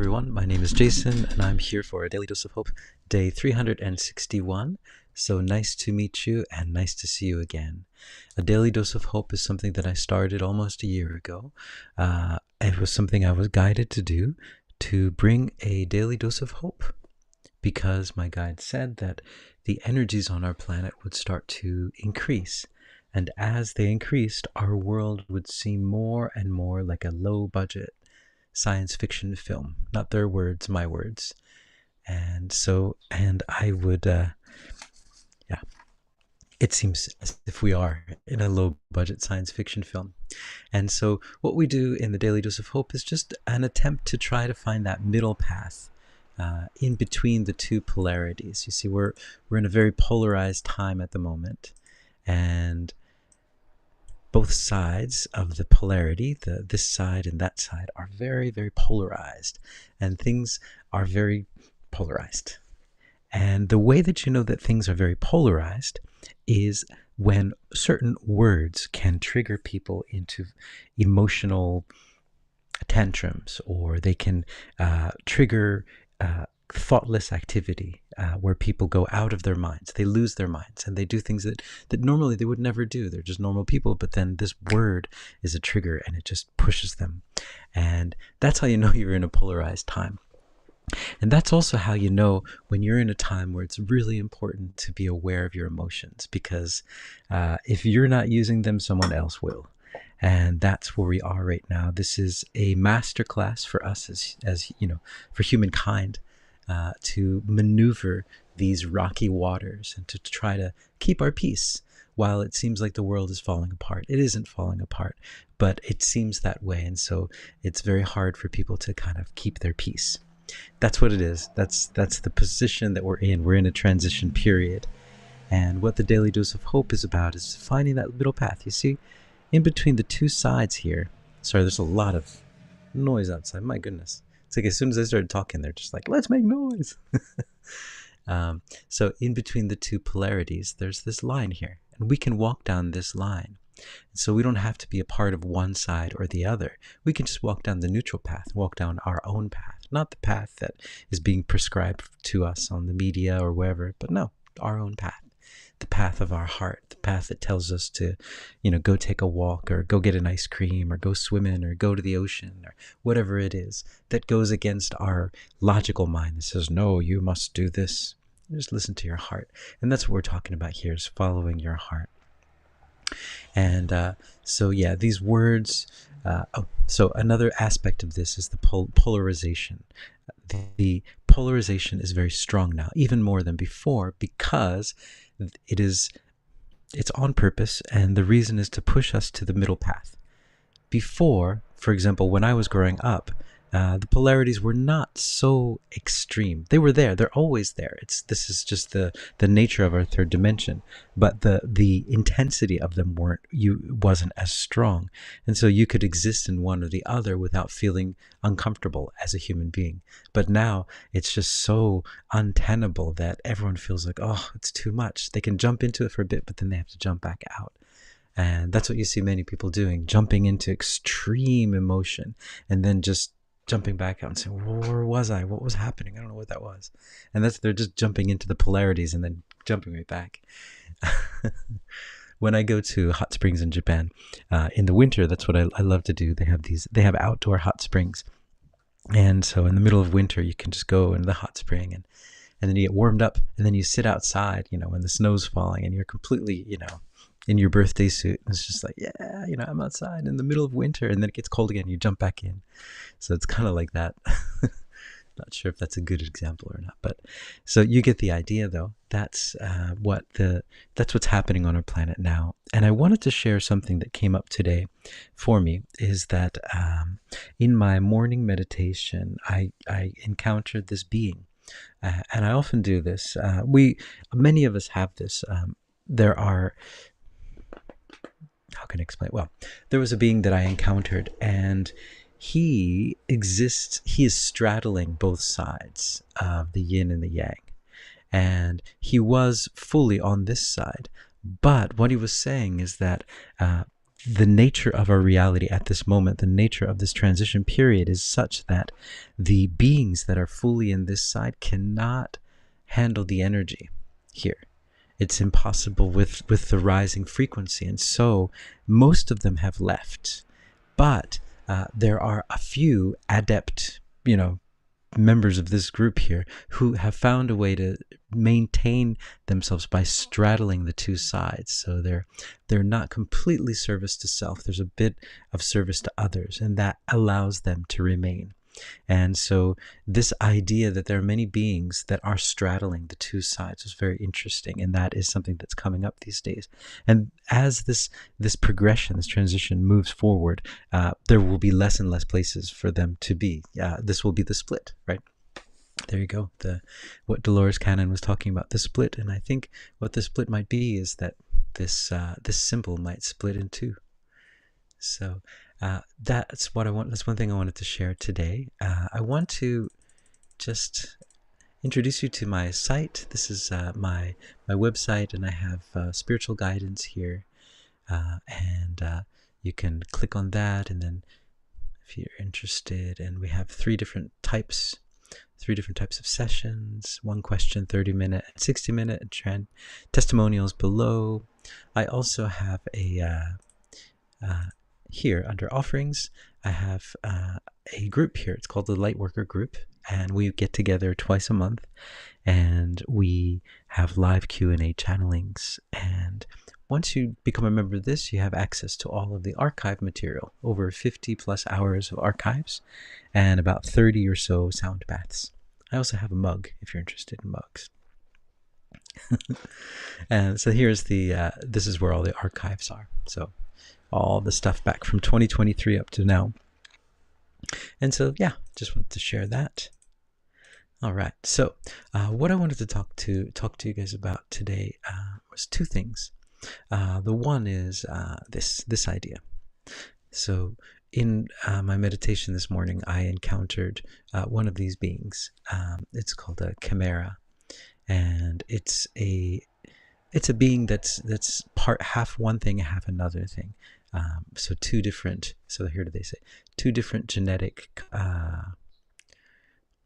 everyone. My name is Jason, and I'm here for a Daily Dose of Hope, day 361. So nice to meet you, and nice to see you again. A Daily Dose of Hope is something that I started almost a year ago. It was something I was guided to do, to bring a daily dose of hope, because my guide said that the energies on our planet would start to increase. And as they increased, our world would seem more and more like a low-budget science fiction film. Not their words, my words. And I would, it seems as if we are in a low-budget science fiction film. And so what we do in the Daily Dose of Hope is just an attempt to try to find that middle path in between the two polarities. You see, we're in a very polarized time at the moment, and both sides of the polarity, this side and that side, are very, very polarized, and things are very polarized. And the way that you know that things are very polarized is when certain words can trigger people into emotional tantrums, or they can trigger thoughtless activity, where people go out of their minds, they lose their minds, and they do things that normally they would never do. They're just normal people, but then this word is a trigger and it just pushes them. And that's how you know you're in a polarized time. And that's also how you know when you're in a time where it's really important to be aware of your emotions, because if you're not using them, someone else will. And that's where we are right now. This is a masterclass for us as you know, for humankind, to maneuver these rocky waters and to try to keep our peace while it seems like the world is falling apart. It isn't falling apart, but it seems that way. And so it's very hard for people to kind of keep their peace. That's what it is. That's the position that we're in. We're in a transition period. And what the Daily Dose of Hope is about is finding that middle path. You see, in between the two sides here, sorry, there's a lot of noise outside. My goodness. It's like as soon as I started talking, they're just like, let's make noise. So in between the two polarities, there's this line here, and we can walk down this line. And so we don't have to be a part of one side or the other. We can just walk down the neutral path, walk down our own path, not the path that is being prescribed to us on the media or wherever, but no, our own path. The path of our heart, the path that tells us to, go take a walk, or go get an ice cream, or go swimming, or go to the ocean, or whatever it is that goes against our logical mind that says, no, you must do this. Just listen to your heart. And that's what we're talking about here, is following your heart. And so these words, so another aspect of this is the polarization. The polarization is very strong now, even more than before, because it's on purpose, and the reason is to push us to the middle path. Before, for example, when I was growing up, the polarities were not so extreme. They were there. They're always there. This is just the nature of our third dimension. But the intensity of them wasn't as strong. And so you could exist in one or the other without feeling uncomfortable as a human being. But now it's just so untenable that everyone feels like, oh, it's too much. They can jump into it for a bit, but then they have to jump back out. And that's what you see many people doing, jumping into extreme emotion and then just jumping back out and saying, well, where was I? What was happening? I don't know what that was. And they're just jumping into the polarities and then jumping right back. When I go to hot springs in Japan, in the winter, that's what I love to do. They have outdoor hot springs. And so in the middle of winter, you can just go into the hot spring and then you get warmed up, and then you sit outside, when the snow's falling, and you're completely, in your birthday suit. It's just like, I'm outside in the middle of winter, and then it gets cold again, you jump back in. So it's kind of like that. Not sure if that's a good example or not, but so you get the idea, though. That's what's happening on our planet now. And I wanted to share something that came up today for me, is that in my morning meditation, I encountered this being, and I often do this. Many of us have this. There are, how can I explain? Well, there was a being that I encountered, and he is straddling both sides of the yin and the yang. And he was fully on this side. But what he was saying is that the nature of our reality at this moment, the nature of this transition period is such that the beings that are fully in this side cannot handle the energy here. It's impossible with the rising frequency. And so most of them have left. But there are a few adept, members of this group here who have found a way to maintain themselves by straddling the two sides. So they're not completely service to self. There's a bit of service to others, and that allows them to remain. And so this idea that there are many beings that are straddling the two sides is very interesting, and that is something that's coming up these days. And as this progression, this transition moves forward, there will be less and less places for them to be. This will be the split, right? There you go. What Dolores Cannon was talking about, the split. And I think what the split might be is that this symbol might split in two. So that's what I want. That's one thing I wanted to share today. I want to just introduce you to my site. This is my website, and I have spiritual guidance here, and you can click on that, and then if you're interested, and we have three different types of sessions: 1 question, 30-minute, 60-minute, testimonials below. I also have a here under offerings, I have a group here. It's called the Lightworker Group, and we get together twice a month, and we have live Q&A channelings. And once you become a member of this, you have access to all of the archive material, over 50 plus hours of archives, and about 30 or so sound baths. I also have a mug if you're interested in mugs. And so here's this is where all the archives are. So all the stuff back from 2023 up to now. And so, yeah, just wanted to share that. All right. So what I wanted to talk to you guys about today was two things. The one is this idea. So in my meditation this morning, I encountered one of these beings. It's called a chimera, and it's a being that's part half one thing, half another thing. So two different. So here do they say two different genetic.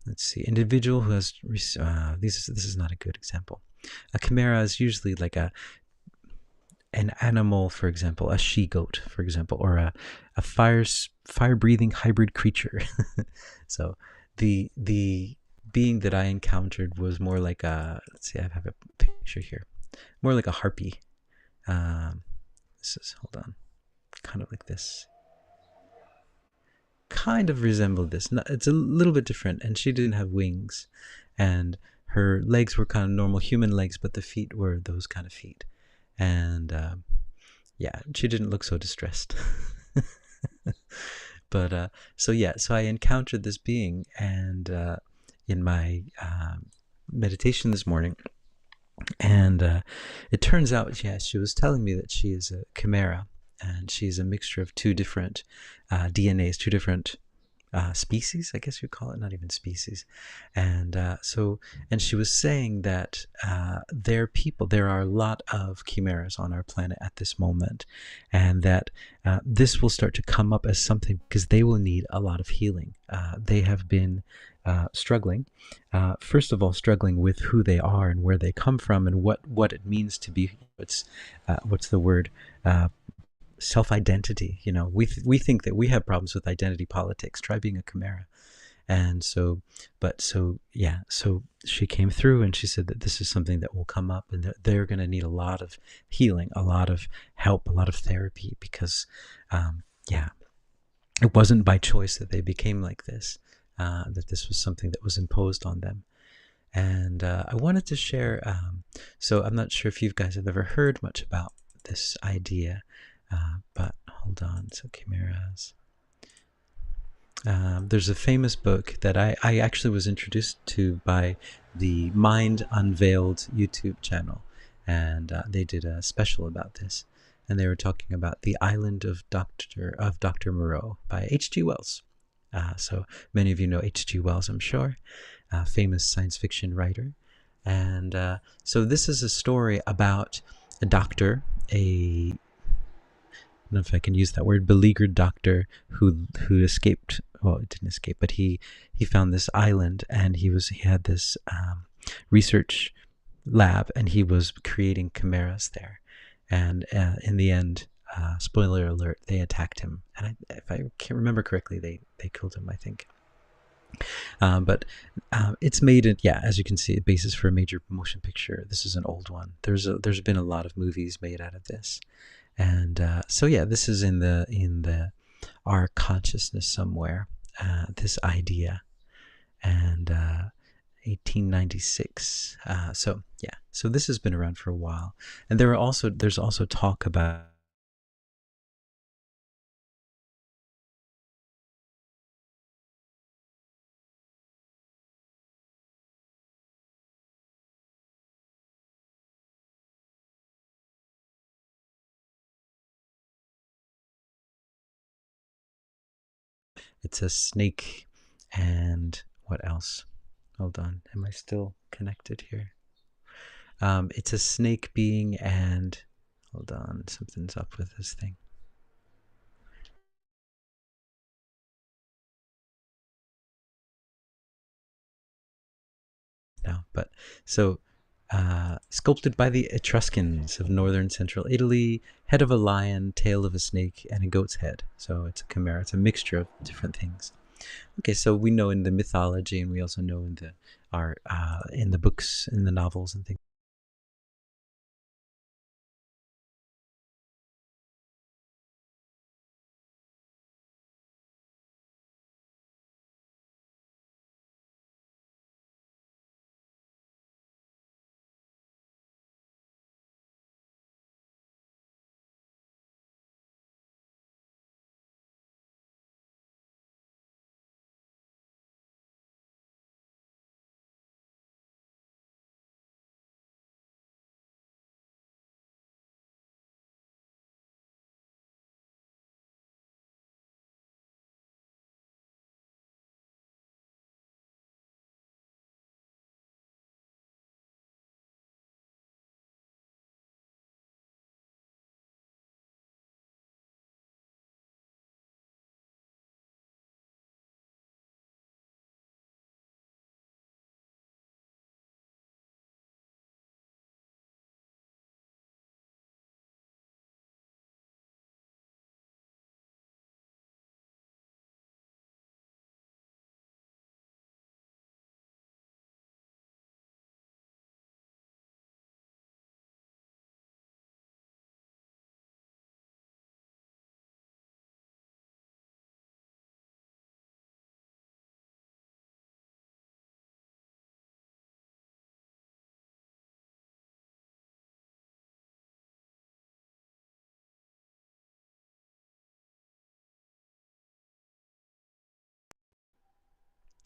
Let's see, individual who has. This is not a good example. A chimera is usually like an animal, for example, a she-goat, for example, or a fire-breathing hybrid creature. So the being that I encountered was more like a. Let's see, I have a picture here. More like a harpy. Hold on. Kind of like this. Kind of resembled this. It's a little bit different, and she didn't have wings, and her legs were kind of normal human legs, but the feet were those kind of feet. And yeah, she didn't look so distressed. But so I encountered this being, and in my meditation this morning. And it turns out, she was telling me that she is a chimera, and she's a mixture of two different DNAs, two different species, I guess you'd call it, not even species. And and she was saying that there are a lot of chimeras on our planet at this moment, and that this will start to come up as something because they will need a lot of healing. They have been struggling, first of all, struggling with who they are and where they come from, and what it means to be what's the word, self-identity. We think that we have problems with identity politics. Try being a chimera. And so she came through, and she said that this is something that will come up, and that they're going to need a lot of healing, a lot of help, a lot of therapy, because it wasn't by choice that they became like this. That this was something that was imposed on them. And I wanted to share, so I'm not sure if you guys have ever heard much about this idea, but hold on, so chimeras. There's a famous book that I actually was introduced to by the Mind Unveiled YouTube channel, and they did a special about this, and they were talking about The Island of Dr. Moreau by H.G. Wells. So many of you know H.G. Wells, I'm sure, famous science fiction writer. And so this is a story about a doctor, know if I can use that word, beleaguered doctor who escaped. Well, it didn't escape, but he found this island, and he had this research lab, and he was creating chimeras there. And in the end, spoiler alert, they attacked him, and if I can remember correctly, they killed him, I think. But it's made it, yeah, as you can see, a basis for a major motion picture. This is an old one. There's been a lot of movies made out of this, and so yeah, this is in the our consciousness somewhere. This idea, and 1896. So yeah, so this has been around for a while, and there's also talk about. It's a snake, and what else? Hold on, am I still connected here? It's a snake being, and hold on, something's up with this thing. No, but so sculpted by the Etruscans of northern central Italy, head of a lion, tail of a snake, and a goat's head. So it's a chimera. It's a mixture of different things. Okay, so we know in the mythology, and we also know in the books, in the novels and things.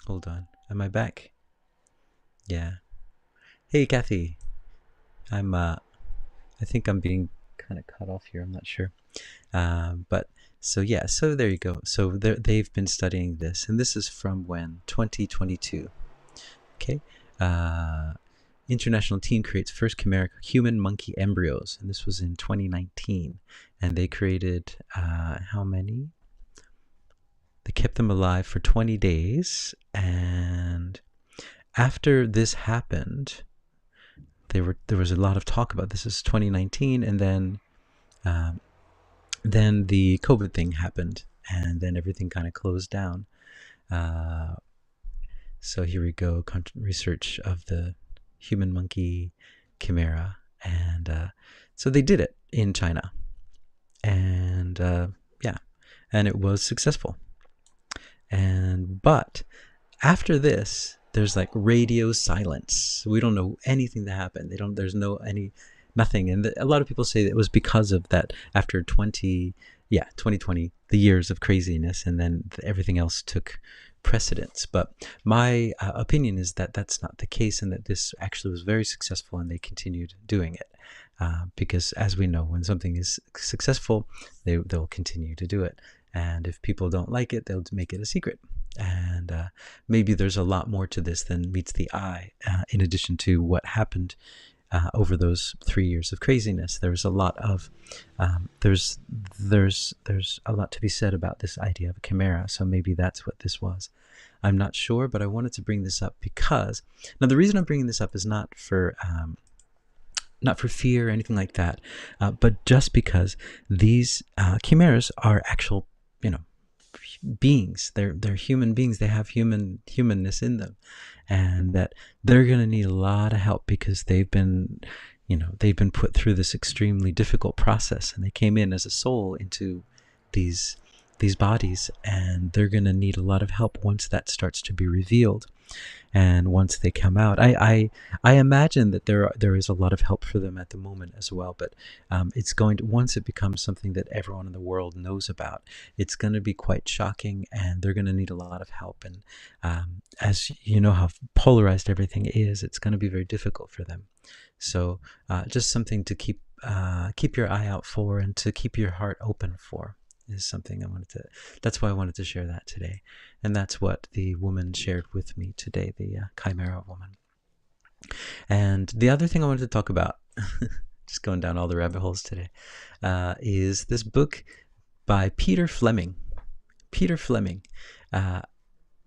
Hold on, am I back? Yeah. Hey, Kathy. I think I'm being kind of cut off here. I'm not sure. But so yeah, so there you go. So they've been studying this, and this is from when? 2022. Okay. International team creates first chimeric human monkey embryos, and this was in 2019. And they created how many? They kept them alive for 20 days, and after this happened, there was a lot of talk about this. This is 2019, and then the COVID thing happened, and then everything kind of closed down. So here we go, research of the human monkey chimera, and so they did it in China, and yeah, and it was successful. But after this, there's like radio silence. We don't know anything that happened. There's nothing. And a lot of people say it was because of that. After 2020, the years of craziness, and then everything else took precedence. But my opinion is that that's not the case, and that this actually was very successful, and they continued doing it. Because as we know, when something is successful, they'll continue to do it. And if people don't like it, they'll make it a secret. And maybe there's a lot more to this than meets the eye, in addition to what happened over those 3 years of craziness. There was a lot of there's a lot to be said about this idea of a chimera. So maybe that's what this was. I'm not sure, but I wanted to bring this up because now the reason I'm bringing this up is not for fear or anything like that, but just because these chimeras are actual, beings. They're human beings. They have humanness in them, and that they're going to need a lot of help because they've been put through this extremely difficult process, and they came in as a soul into these bodies, and they're going to need a lot of help once that starts to be revealed. And once they come out, I imagine that there is a lot of help for them at the moment as well. But it's going to, once it becomes something that everyone in the world knows about, it's going to be quite shocking, and they're going to need a lot of help. And as you know how polarized everything is, it's going to be very difficult for them. So just something to keep your eye out for, and to keep your heart open for, is something that's why I wanted to share that today. And that's what the woman shared with me today, the chimera woman. And the other thing I wanted to talk about, just going down all the rabbit holes today, is this book by Peter Fleming. Peter Fleming.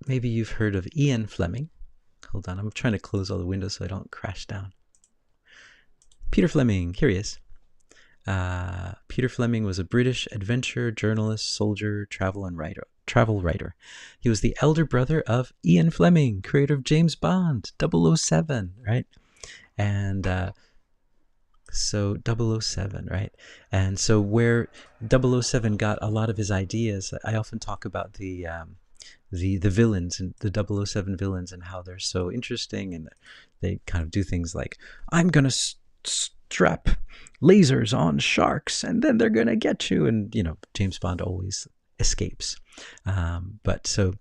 Maybe you've heard of Ian Fleming. Hold on, I'm trying to close all the windows so I don't crash down. Peter Fleming, here he is. Peter Fleming was a British adventurer, journalist, soldier, travel writer. He was the elder brother of Ian Fleming, creator of James Bond, 007, right? And so 007, right? And so where 007 got a lot of his ideas, I often talk about the villains, and the 007 villains, and how they're so interesting, and they kind of do things like, I'm going to strap lasers on sharks and then they're going to get you. And, James Bond always escapes. But so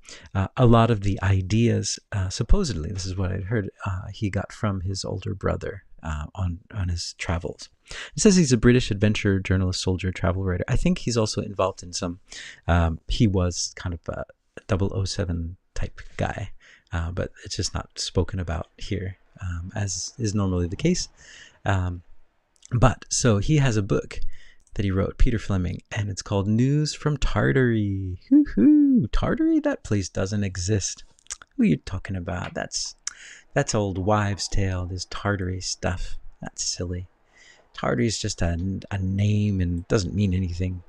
a lot of the ideas, supposedly, this is what I'd heard, he got from his older brother on his travels. It says he's a British adventurer, journalist, soldier, travel writer. I think he's also involved in some, he was kind of a 007 type guy, but it's just not spoken about here, as is normally the case. But so he has a book that he wrote, Peter Fleming, and it's called News from Tartary. Hoo-hoo, Tartary? That place doesn't exist. Who are you talking about? That's old wives' tale, this Tartary stuff. That's silly. Tartary is just a name and doesn't mean anything.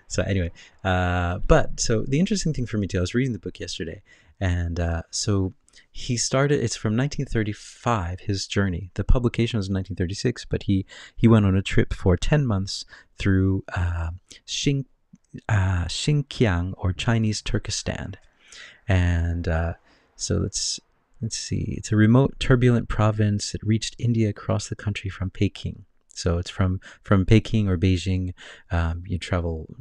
So anyway, but so the interesting thing for me too, I was reading the book yesterday, and so he started, it's from 1935, his journey. The publication was in 1936, but he went on a trip for 10 months through Xinjiang, or Chinese Turkestan. And so let's see, it's a remote, turbulent province. It reached India across the country from Peking. So it's from Peking or Beijing, you travel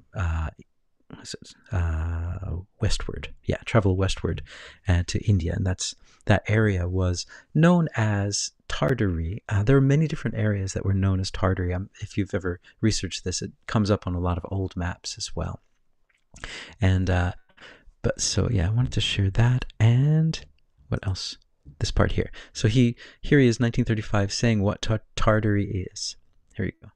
westward. Yeah, travel westward to India, and that area was known as Tartary. There are many different areas that were known as Tartary. If you've ever researched this, it comes up on a lot of old maps as well. And but so yeah, I wanted to share that. And what else? This part here. So here he is, 1935, saying what Tartary is. Here you go.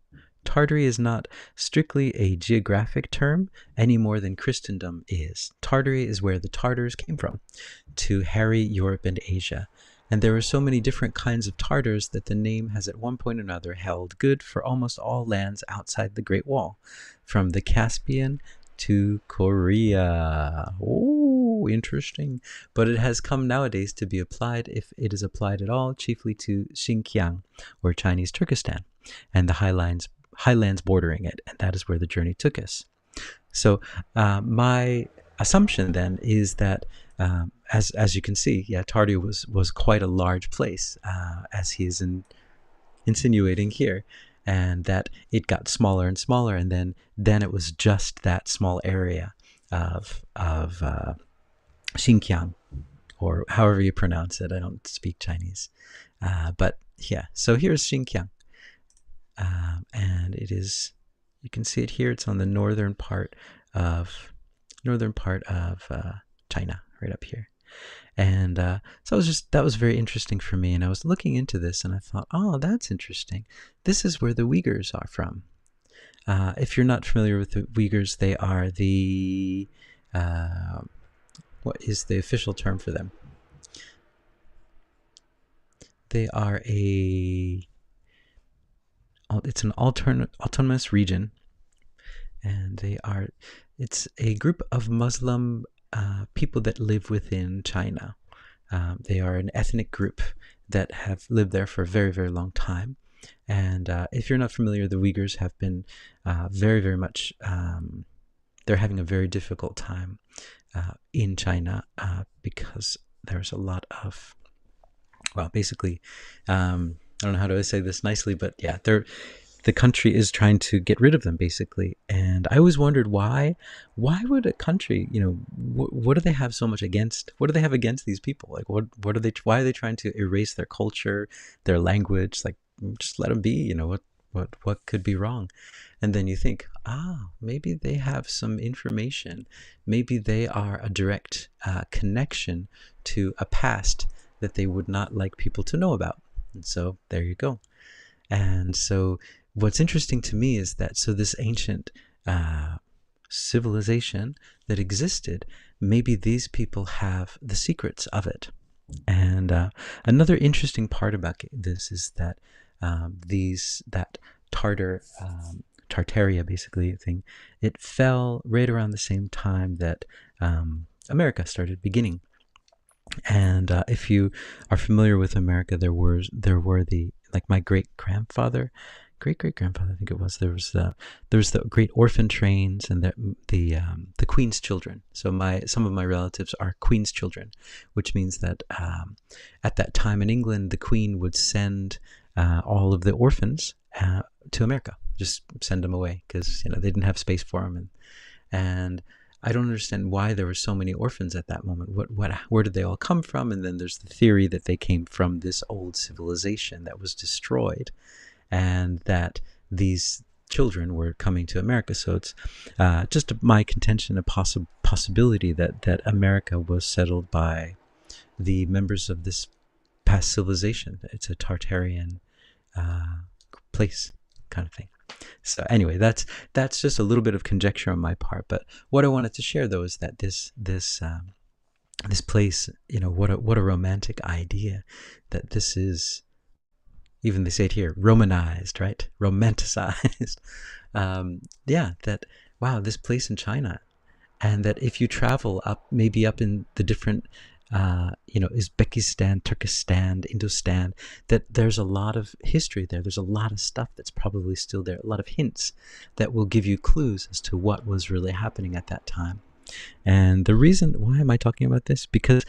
Tartary is not strictly a geographic term any more than Christendom is. Tartary is where the Tartars came from to harry Europe and Asia. And there are so many different kinds of Tartars that the name has at one point or another held good for almost all lands outside the Great Wall, from the Caspian to Korea. Oh, interesting. But it has come nowadays to be applied, if it is applied at all, chiefly to Xinjiang, or Chinese Turkestan, and the highlands bordering it, and that is where the journey took us. So my assumption then is that, as you can see, yeah, Tartary was quite a large place, as he is insinuating here, and that it got smaller and smaller, and then it was just that small area of Xinjiang, or however you pronounce it. I don't speak Chinese, but yeah. So here's Xinjiang. And it is, you can see it here. It's on the northern part of China, right up here. And so that was very interesting for me. And I was looking into this and I thought, oh, that's interesting. This is where the Uyghurs are from. If you're not familiar with the Uyghurs, they are what is the official term for them? They are it's an autonomous region, and it's a group of Muslim people that live within China. They are an ethnic group that have lived there for a very, very long time. And if you're not familiar, the Uyghurs have been very, very much, they're having a very difficult time in China because there's a lot of, well, basically, I don't know how to say this nicely, but yeah, the country is trying to get rid of them, basically. And I always wondered why would a country, what do they have so much against? What do they have against these people? Like, what are they? Why are they trying to erase their culture, their language? Like, just let them be. What could be wrong? And then you think, maybe they have some information. Maybe they are a direct connection to a past that they would not like people to know about. And so there you go. And so what's interesting to me is that, so this ancient civilization that existed, maybe these people have the secrets of it. And another interesting part about this is that that tartaria basically thing, it fell right around the same time that America started beginning. And if you are familiar with America, there were the, like, my great grandfather, I think it was, there was the great orphan trains and the Queen's children. So some of my relatives are Queen's children, which means that at that time in England, the Queen would send all of the orphans to America, just send them away, because they didn't have space for them, and I don't understand why there were so many orphans at that moment. Where did they all come from? And then there's the theory that they came from this old civilization that was destroyed, and that these children were coming to America. So it's just my contention, a possibility that America was settled by the members of this past civilization. It's a Tartarian place kind of thing. So anyway, that's just a little bit of conjecture on my part. But what I wanted to share, though, is that this place, what a romantic idea that this is. Even they say it here, Romanized, right? Romanticized. Wow, this place in China, and that if you travel maybe up in the different, Uzbekistan, Turkestan, Indostan, that there's a lot of history there. There's a lot of stuff that's probably still there, a lot of hints that will give you clues as to what was really happening at that time. And the reason, why am I talking about this? Because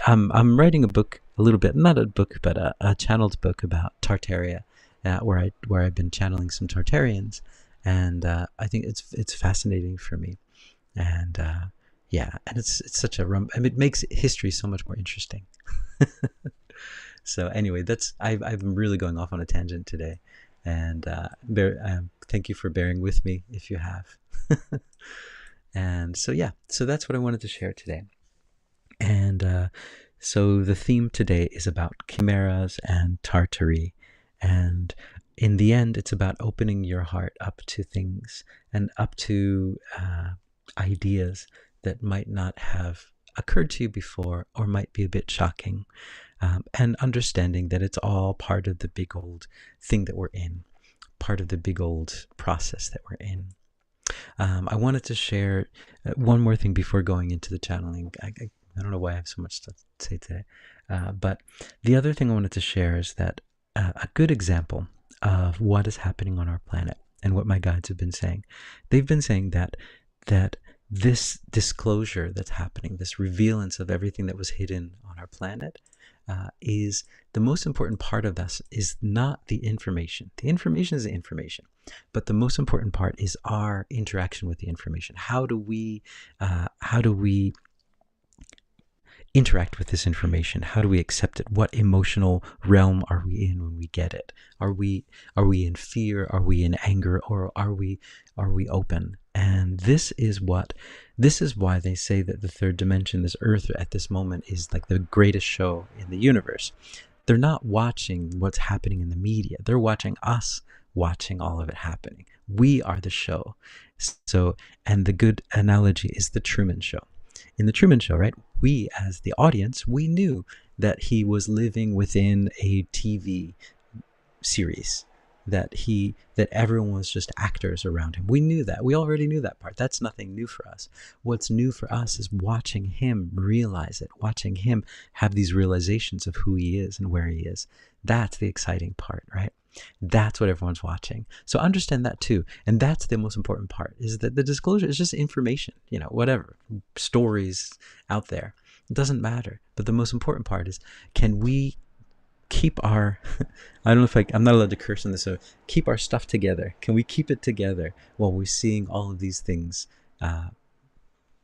I'm writing a book, a little bit, not a book, but a channeled book about Tartaria, where I've been channeling some Tartarians, and I think it's fascinating for me, and and it's such it makes history so much more interesting. So anyway, I'm really going off on a tangent today, and thank you for bearing with me if you have. And so that's what I wanted to share today. And so the theme today is about chimeras and tartary, and in the end, it's about opening your heart up to things and up to ideas that might not have occurred to you before, or might be a bit shocking, and understanding that it's all part of the big old thing that we're in, part of the big old process that we're in. I wanted to share one more thing before going into the channeling. I don't know why I have so much to say today, but the other thing I wanted to share is that a good example of what is happening on our planet, and what my guides have been saying. They've been saying that this disclosure that's happening, this revealance of everything that was hidden on our planet, is the most important part of this is not the information. The information is the information, but the most important part is our interaction with the information. How do we interact with this information? How do we accept it? What emotional realm are we in when we get it? Are we in fear? Are we in anger? Or are we open? And this is what This is why they say that the third dimension, this earth at this moment, is like the greatest show in the universe. They're not watching what's happening in the media. They're watching us watching all of it happening. We are the show. So, and the good analogy is the Truman Show. In the Truman Show, right, we as the audience, we knew that he was living within a TV series, that everyone was just actors around him. We knew that. We already knew that part. That's nothing new for us. What's new for us is watching him realize it, watching him have these realizations of who he is and where he is. That's the exciting part, right? That's what everyone's watching. So understand that too. And that's the most important part, is that the disclosure is just information, whatever, stories out there. It doesn't matter. But the most important part is, can we keep our, I don't know if I'm not allowed to curse on this, so keep our stuff together. Can we keep it together while we're seeing all of these things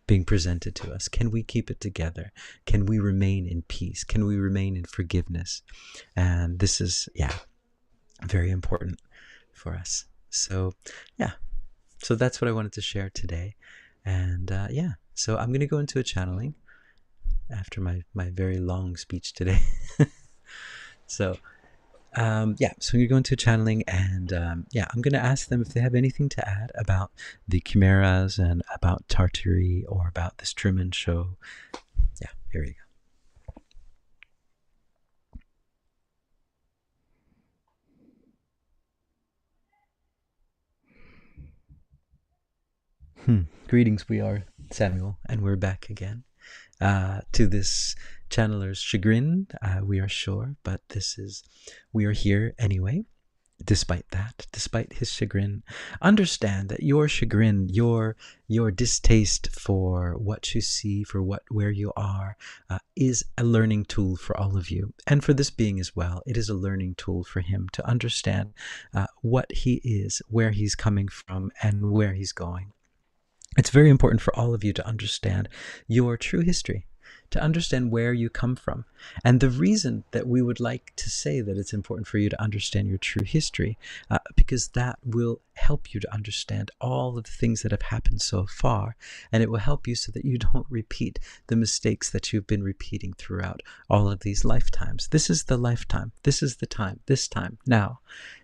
being presented to us? Can we keep it together? Can we remain in peace? Can we remain in forgiveness? And this is, very important for us. So, so that's what I wanted to share today. And so I'm going to go into a channeling after my very long speech today. So, so I'm going to go into channeling, and I'm going to ask them if they have anything to add about the chimeras and about Tartaria or about this Truman Show. Yeah, here we go. Greetings, we are Samuel, and we're back again. To this channeler's chagrin, we are sure, but we are here anyway. Despite his chagrin, understand that your chagrin, your distaste for what you see, for where you are, is a learning tool for all of you, and for this being as well. It is a learning tool for him to understand what he is, where he's coming from, and where he's going. It's very important for all of you to understand your true history, to understand where you come from. And the reason that we would like to say that it's important for you to understand your true history, because that will help you to understand all of the things that have happened so far, and it will help you so that you don't repeat the mistakes that you've been repeating throughout all of these lifetimes. This is the lifetime. This is the time. This time, now,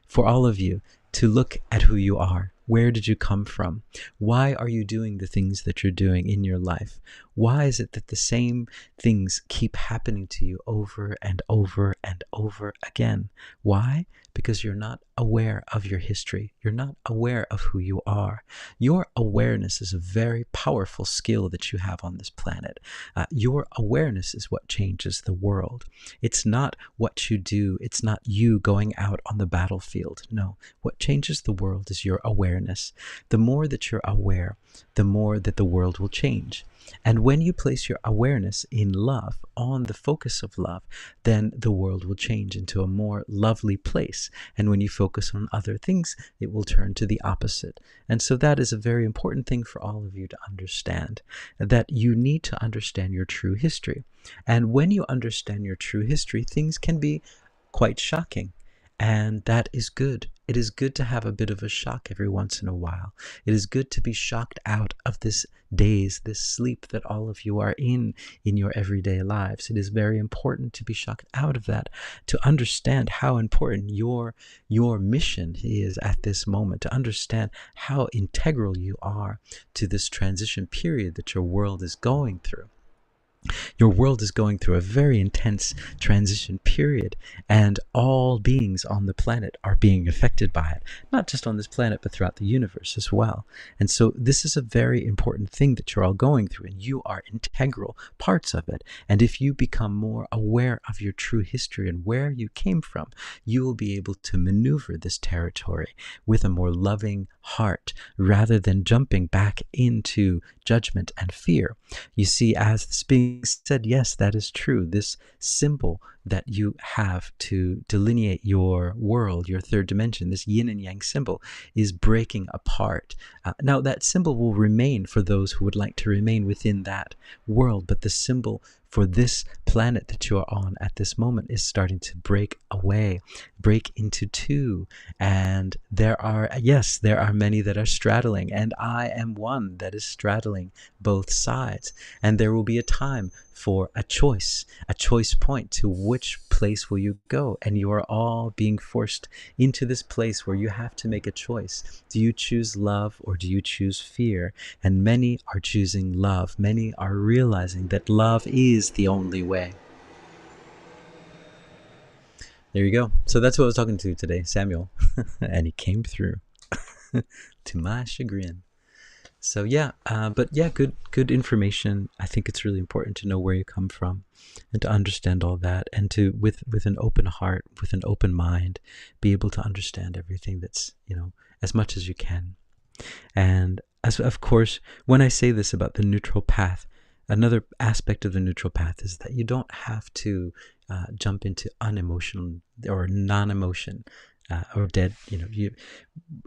for all of you to look at who you are. Where did you come from? Why are you doing the things that you're doing in your life? Why is it that the same things keep happening to you over and over and over again? Why? Because you're not aware of your history. You're not aware of who you are. Your awareness is a very powerful skill that you have on this planet. Your awareness is what changes the world. It's not what you do. It's not you going out on the battlefield. No, what changes the world is your awareness. The more that you're aware, the more that the world will change. And when you place your awareness in love, on the focus of love, then the world will change into a more lovely place. And when you focus on other things, it will turn to the opposite. And so that is a very important thing for all of you to understand, that you need to understand your true history. And when you understand your true history, things can be quite shocking. And that is good. It is good to have a bit of a shock every once in a while. It is good to be shocked out of this daze, this sleep that all of you are in your everyday lives. It is very important to be shocked out of that, to understand how important your mission is at this moment, to understand how integral you are to this transition period that your world is going through. Your world is going through a very intense transition period, and all beings on the planet are being affected by it. Not just on this planet, but throughout the universe as well. And so this is a very important thing that you're all going through, and you are integral parts of it. And if you become more aware of your true history and where you came from, you will be able to maneuver this territory with a more loving heart, rather than jumping back into judgment and fear. You see, as this being said, yes, that is true. This symbol that you have to delineate your world, your third dimension, this yin and yang symbol, is breaking apart. Now, that symbol will remain for those who would like to remain within that world, but the symbol for this planet that you are on at this moment is starting to break away, break into two. And there are, yes, there are many that are straddling, and I am one that is straddling both sides. And there will be a time for a choice point to which place will you go. And you are all being forced into this place where you have to make a choice. Do you choose love or do you choose fear? And many are choosing love. Many are realizing that love is the only way. There you go. So that's who I was talking to today, Samuel. And he came through to my chagrin. So yeah, but yeah, good information. I think it's really important to know where you come from and to understand all that, and to, with an open heart, with an open mind, be able to understand everything that's, as much as you can. And as of course, when I say this about the neutral path, another aspect of the neutral path is that you don't have to jump into unemotional or non-emotion. Or dead,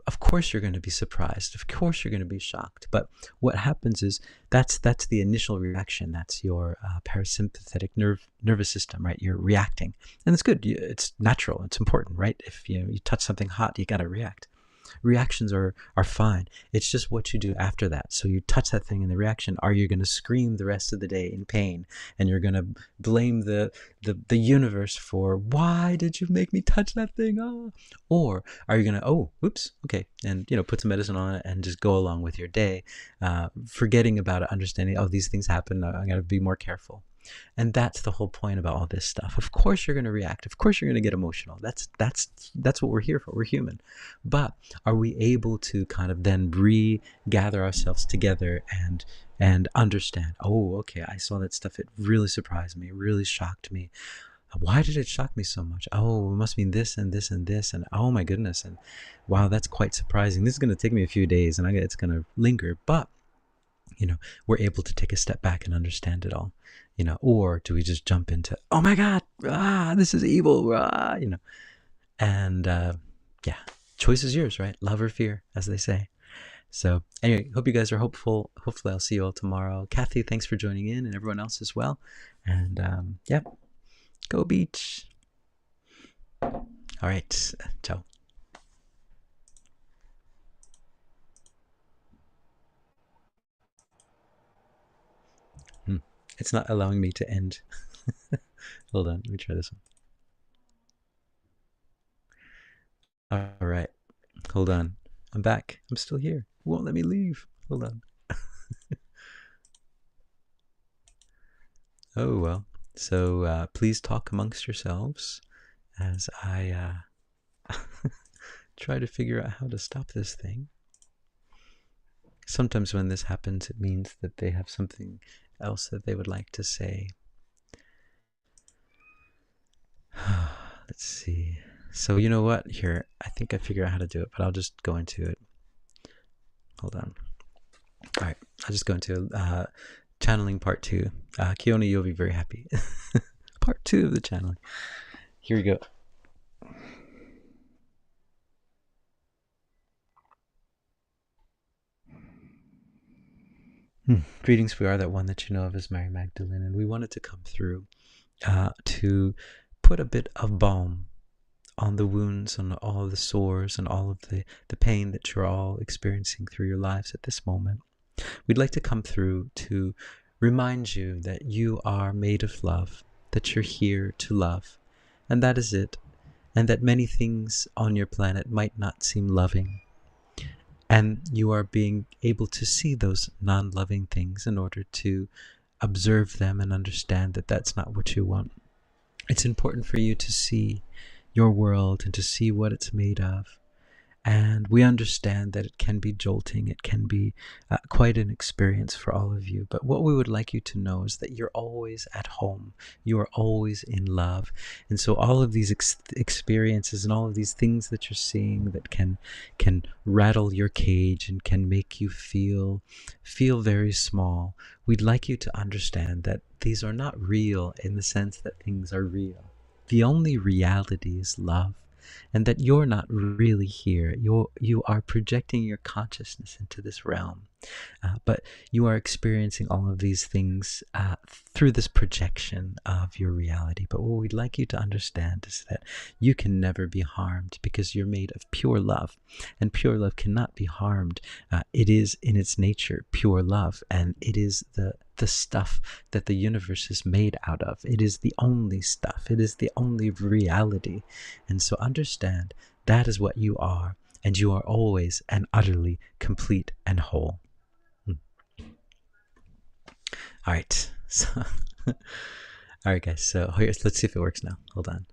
of course you're going to be surprised. Of course you're going to be shocked. But what happens is that's the initial reaction. That's your parasympathetic nervous system, right? You're reacting, and it's good. It's natural. It's important, right? If you touch something hot, you got to react. Reactions are fine. It's just what you do after that. So you touch that thing in the reaction. Are you going to scream the rest of the day in pain, and you're going to blame the universe for, why did you make me touch that thing? Oh. Or are you going to, oh, oops, okay, and put some medicine on it and just go along with your day, forgetting about it, understanding, oh, these things happen, I got to be more careful. And that's the whole point about all this stuff. Of course you're going to react. Of course you're going to get emotional. That's what we're here for. We're human. But are we able to kind of then regather ourselves together and understand, oh, okay, I saw that stuff. It really surprised me. It really shocked me. Why did it shock me so much? Oh, it must mean this and this and this. And oh my goodness. And wow, that's quite surprising. This is going to take me a few days and it's going to linger. But we're able to take a step back and understand it all, or do we just jump into, oh my God, this is evil, and yeah, choice is yours, right? Love or fear, as they say. So anyway, hope you guys are hopeful. Hopefully I'll see you all tomorrow. Kathy, thanks for joining in, and everyone else as well. And yeah, go beach. All right, ciao. It's not allowing me to end. Hold on, let me try this one. All right, hold on. I'm back. I'm still here. It won't let me leave. Hold on. Oh, well. So please talk amongst yourselves as I try to figure out how to stop this thing. Sometimes when this happens, it means that they have something else that they would like to say. Let's see. So you know what? Here, I think I figured out how to do it, but I'll just go into it. Hold on. All right, I'll just go into channeling part 2. Kiona, you'll be very happy. Part 2 of the channeling. Here we go. Greetings, we are that one that you know of as Marymagdalene, and we wanted to come through to put a bit of balm on the wounds, on all of the sores, and all of the pain that you're all experiencing through your lives at this moment. We'd like to come through to remind you that you are made of love, that you're here to love, and that is it, and that many things on your planet might not seem loving. And you are being able to see those non-loving things in order to observe them and understand that that's not what you want. It's important for you to see your world and to see what it's made of. And we understand that it can be jolting. It can be quite an experience for all of you. But what we would like you to know is that you're always at home. You are always in love. And so all of these experiences and all of these things that you're seeing that can rattle your cage and can make you feel very small, we'd like you to understand that these are not real in the sense that things are real. The only reality is love. And that you're not really here. You are projecting your consciousness into this realm. But you are experiencing all of these things through this projection of your reality. But what we'd like you to understand is that you can never be harmed because you're made of pure love, and pure love cannot be harmed. It is in its nature pure love, and it is the stuff that the universe is made out of. It is the only stuff. It is the only reality. And so understand that is what you are, and you are always and utterly complete and whole. All right, so all right, guys. So let's see if it works now. Hold on.